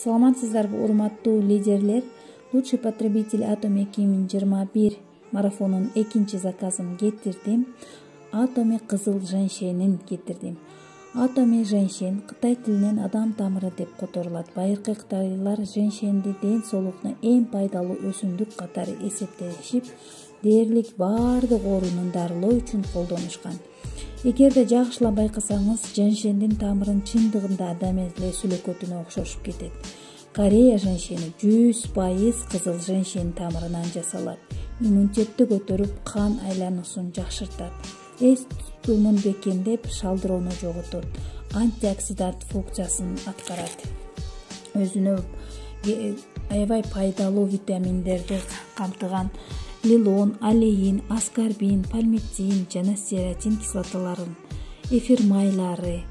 Саламатсыздарбы, урматтуу лидерлер. Лучший потребитель Atomy 2021 марафонунун экинчи заказын кетирдим. Atomy кызыл женьшенин кетирдим. Atomy женьшен Кытай тилинен адам тамыры деп которулат. Байыркы кытайлар женьшенди ден соолугуна эң пайдалуу өсүмдүк катары эсептешип, дээрлик баардык оорунун дарылоо үчүн колдонушкан. Эгерде жакшылап байкасаңыз, женьшендин тамырын чындыгында адам эле сүлөкөтүнө окшошуп кетет. Корея женьшени 100% кызыл женьшен тамырынан жасалат. Иммунитетти көтөрүп, кан айлануусун жакшыртат. Эс тутумун бекемдеп, шалдыроону жоготот. Антиоксидант функциясын аткарат. Өзүнө аябай пайдалуу витаминдерди камтыган лилон, алеин, аскорбин, пальмитин жана серотин кислоталарын, эфир майлары,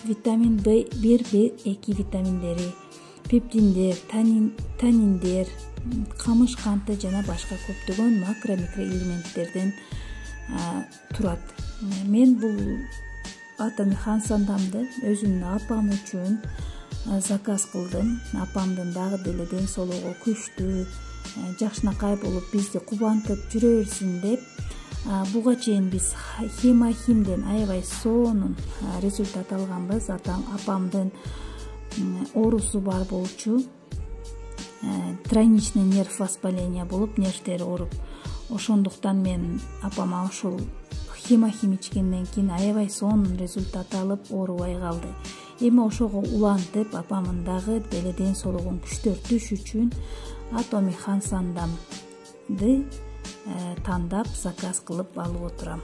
витамин B1, B2 витаминдери, пептиндер, таниндер, камыш канты жана башка көптөгөн макро-микроэлементтерден турат. Мен бул Atomy Хансандамды өзүмдүн апам үчүн заказ кылдым. Апамдын дагы деле ден соолугу күчтүү, жакшынакай болуп бизди кубантып жүрө берсин деп, буга чейин биз хемахимден аябай сонун результат алганбыз. Апамдын оорусу бар болчу, тройничный нерв воспаление болуп, нервтери ооруп. Ошондуктан мен апама ушул хемахим ичкенден кийин аябай сонун результат алып, оорубай калды. Эми ошого улантып, апамдын дагы деле ден соолугун күчтөртүш үчүн Atomy Хансандамды тандап заказ кылып алып отурам.